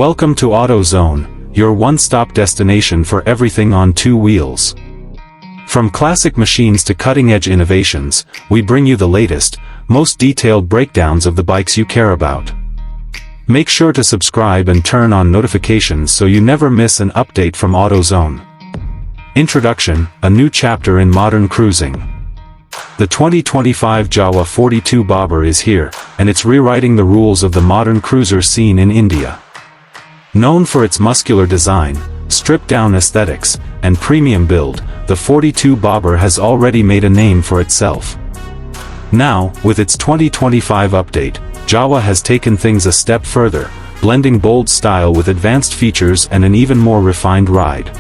Welcome to AutoZone, your one-stop destination for everything on two wheels. From classic machines to cutting-edge innovations, we bring you the latest, most detailed breakdowns of the bikes you care about. Make sure to subscribe and turn on notifications so you never miss an update from AutoZone. Introduction: a new chapter in modern cruising. The 2025 Jawa 42 Bobber is here, and it's rewriting the rules of the modern cruiser scene in India. Known for its muscular design, stripped-down aesthetics, and premium build, the 42 Bobber has already made a name for itself. Now, with its 2025 update, Jawa has taken things a step further, blending bold style with advanced features and an even more refined ride.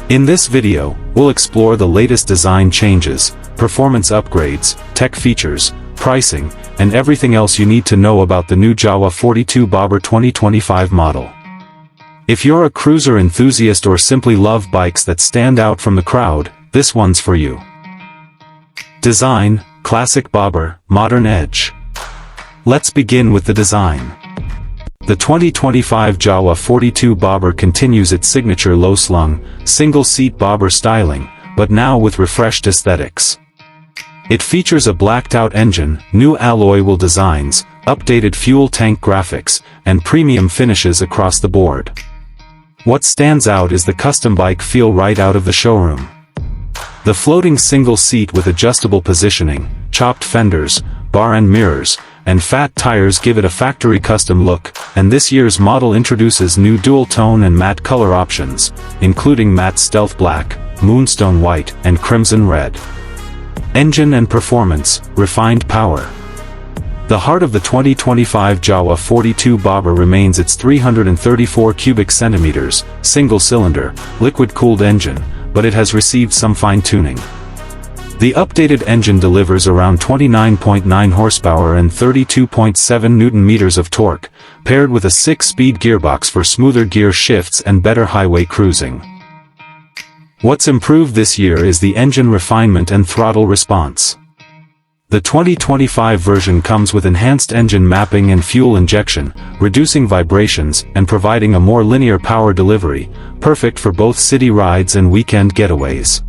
In this video, we'll explore the latest design changes, performance upgrades, tech features, pricing, and everything else you need to know about the new Jawa 42 Bobber 2025 model. If you're a cruiser enthusiast or simply love bikes that stand out from the crowd, this one's for you. Design: classic Bobber, modern edge. Let's begin with the design. The 2025 Jawa 42 Bobber continues its signature low-slung, single-seat Bobber styling, but now with refreshed aesthetics. It features a blacked-out engine, new alloy wheel designs, updated fuel tank graphics, and premium finishes across the board. What stands out is the custom bike feel right out of the showroom. The floating single seat with adjustable positioning, chopped fenders, bar end mirrors, and fat tires give it a factory custom look, and this year's model introduces new dual-tone and matte color options, including matte stealth black, moonstone white, and crimson red. Engine and performance: refined power. The heart of the 2025 Jawa 42 Bobber remains its 334 cubic centimeters, single-cylinder, liquid-cooled engine, but it has received some fine-tuning. The updated engine delivers around 29.9 horsepower and 32.7 Nm of torque, paired with a 6-speed gearbox for smoother gear shifts and better highway cruising. What's improved this year is the engine refinement and throttle response. The 2025 version comes with enhanced engine mapping and fuel injection, reducing vibrations and providing a more linear power delivery, perfect for both city rides and weekend getaways.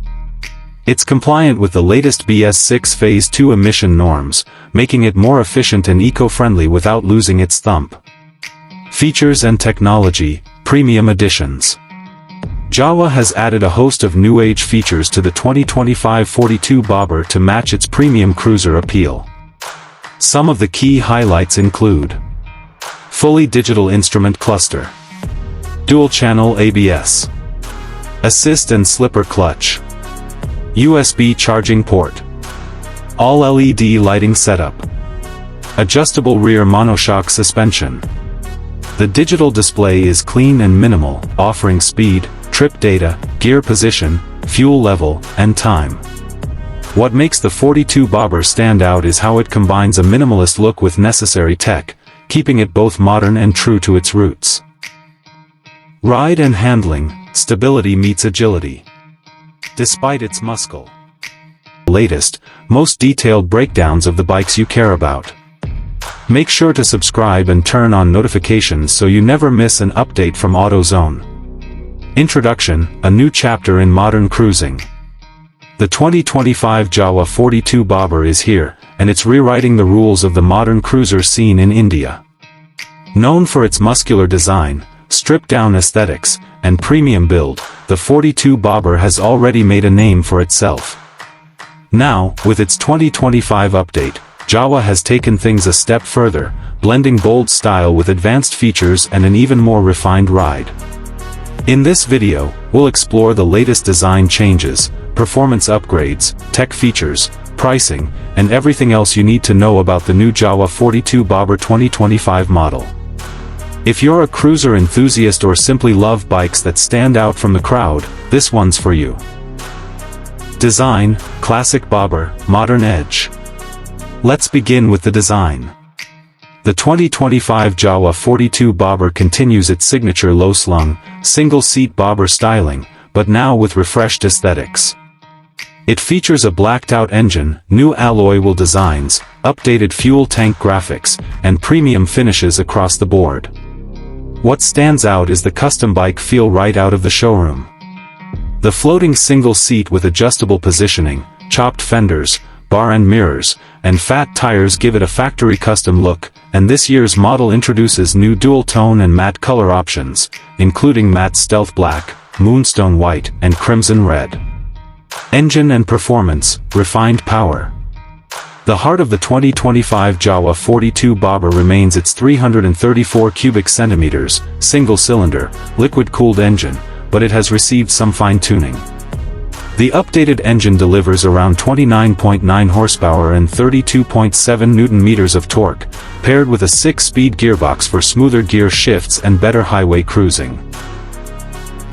It's compliant with the latest BS6 Phase 2 emission norms, making it more efficient and eco-friendly without losing its thump. Features and technology: premium editions. Jawa has added a host of new-age features to the 2025 42 Bobber to match its premium cruiser appeal. Some of the key highlights include: fully digital instrument cluster, dual-channel ABS, assist and slipper clutch, USB charging port, all-LED lighting setup, adjustable rear monoshock suspension. The digital display is clean and minimal, offering speed, trip data, gear position, fuel level, and time. What makes the 42 Bobber stand out is how it combines a minimalist look with necessary tech, keeping it both modern and true to its roots. Ride and handling: stability meets agility. Despite its muscle. Latest, most detailed breakdowns of the bikes you care about. Make sure to subscribe and turn on notifications so you never miss an update from AutoZone. Introduction: a new chapter in modern cruising. The 2025 Jawa 42 Bobber is here, and it's rewriting the rules of the modern cruiser scene in India. Known for its muscular design, stripped-down aesthetics, and premium build, the 42 Bobber has already made a name for itself. Now, with its 2025 update, Jawa has taken things a step further, blending bold style with advanced features and an even more refined ride. In this video, we'll explore the latest design changes, performance upgrades, tech features, pricing, and everything else you need to know about the new Jawa 42 Bobber 2025 model. If you're a cruiser enthusiast or simply love bikes that stand out from the crowd, this one's for you. Design: classic Bobber, modern edge. Let's begin with the design. The 2025 Jawa 42 Bobber continues its signature low-slung, single-seat Bobber styling, but now with refreshed aesthetics. It features a blacked-out engine, new alloy wheel designs, updated fuel tank graphics, and premium finishes across the board. What stands out is the custom bike feel right out of the showroom. The floating single seat with adjustable positioning, chopped fenders, bar and mirrors, and fat tires give it a factory custom look, and this year's model introduces new dual-tone and matte color options, including matte stealth black, moonstone white, and crimson red. Engine and performance, refined power. The heart of the 2025 Jawa 42 bobber remains its 334 cubic centimeters, single-cylinder, liquid-cooled engine, but it has received some fine-tuning. The updated engine delivers around 29.9 horsepower and 32.7 Nm of torque, paired with a 6-speed gearbox for smoother gear shifts and better highway cruising.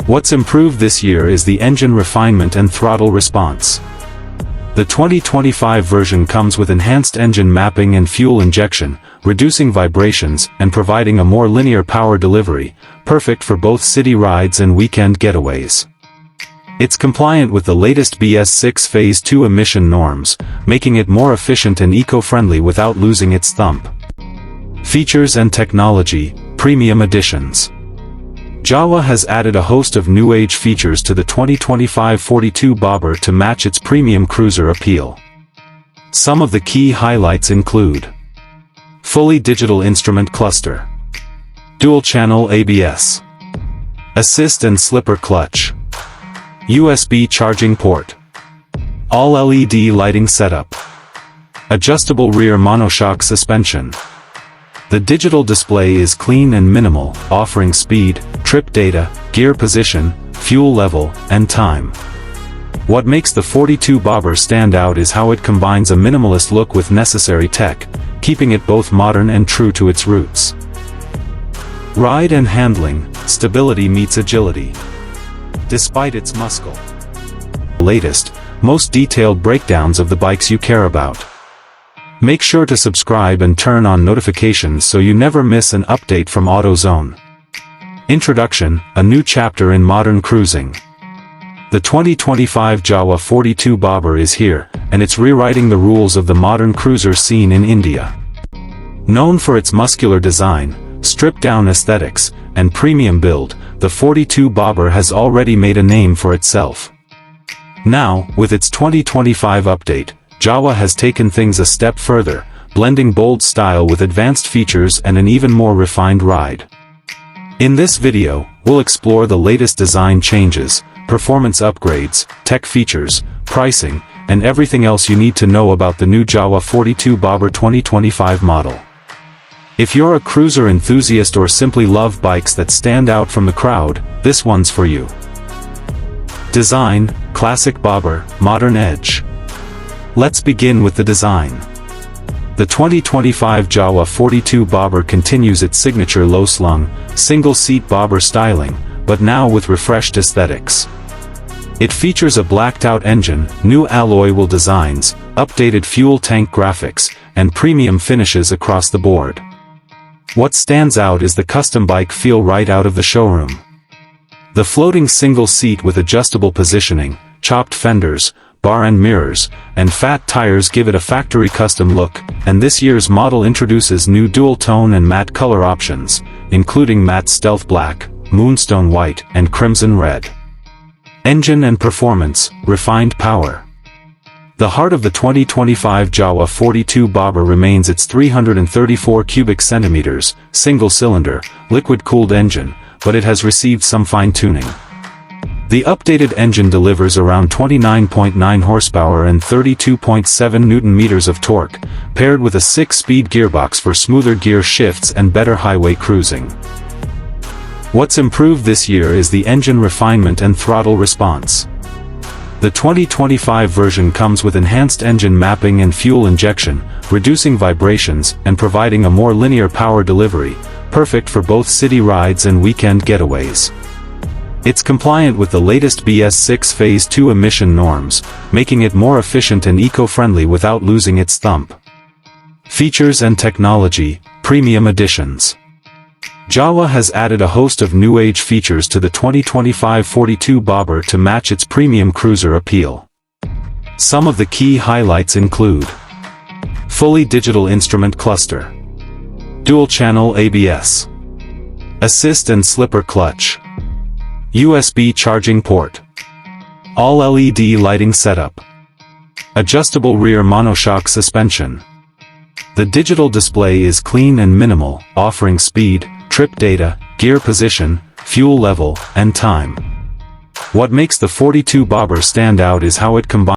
What's improved this year is the engine refinement and throttle response. The 2025 version comes with enhanced engine mapping and fuel injection, reducing vibrations and providing a more linear power delivery, perfect for both city rides and weekend getaways. It's compliant with the latest BS6 Phase 2 emission norms, making it more efficient and eco-friendly without losing its thump. Features and technology, premium editions. Jawa has added a host of new-age features to the 2025 42 bobber to match its premium cruiser appeal. Some of the key highlights include: fully digital instrument cluster, dual-channel ABS, assist and slipper clutch, USB charging port, all-LED lighting setup, adjustable rear monoshock suspension. The digital display is clean and minimal, offering speed, trip data, gear position, fuel level, and time. What makes the 42 bobber stand out is how it combines a minimalist look with necessary tech, keeping it both modern and true to its roots. Ride and handling, stability meets agility. Despite its muscle. Latest, most detailed breakdowns of the bikes you care about. Make sure to subscribe and turn on notifications so you never miss an update from AutoZone. Introduction, a new chapter in modern cruising. The 2025 Jawa 42 bobber is here, and it's rewriting the rules of the modern cruiser scene in India. Known for its muscular design, stripped-down aesthetics, and premium build, the 42 bobber has already made a name for itself. Now, with its 2025 update, Jawa has taken things a step further, blending bold style with advanced features and an even more refined ride. In this video, we'll explore the latest design changes, performance upgrades, tech features, pricing, and everything else you need to know about the new Jawa 42 bobber 2025 model. If you're a cruiser enthusiast or simply love bikes that stand out from the crowd, this one's for you. Design, classic bobber, modern edge. Let's begin with the design. The 2025 Jawa 42 bobber continues its signature low-slung, single-seat bobber styling, but now with refreshed aesthetics. It features a blacked-out engine, new alloy wheel designs, updated fuel tank graphics, and premium finishes across the board. What stands out is the custom bike feel right out of the showroom. The floating single seat with adjustable positioning, chopped fenders, bar and mirrors, and fat tires give it a factory custom look, and this year's model introduces new dual-tone and matte color options, including matte stealth black, moonstone white, and crimson red. Engine and performance, refined power. The heart of the 2025 Jawa 42 bobber remains its 334 cubic centimeters, single-cylinder, liquid-cooled engine, but it has received some fine-tuning. The updated engine delivers around 29.9 horsepower and 32.7 Nm of torque, paired with a 6-speed gearbox for smoother gear shifts and better highway cruising. What's improved this year is the engine refinement and throttle response. The 2025 version comes with enhanced engine mapping and fuel injection, reducing vibrations and providing a more linear power delivery, perfect for both city rides and weekend getaways. It's compliant with the latest BS6 Phase 2 emission norms, making it more efficient and eco-friendly without losing its thump. Features and technology, premium editions. Jawa has added a host of new-age features to the 2025 42 bobber to match its premium cruiser appeal. Some of the key highlights include: fully digital instrument cluster, dual-channel ABS, Assist and slipper clutch. USB charging port. All LED lighting setup. Adjustable rear monoshock suspension. The digital display is clean and minimal, offering speed, trip data, gear position, fuel level, and time. What makes the 42 Bobber stand out is how it combines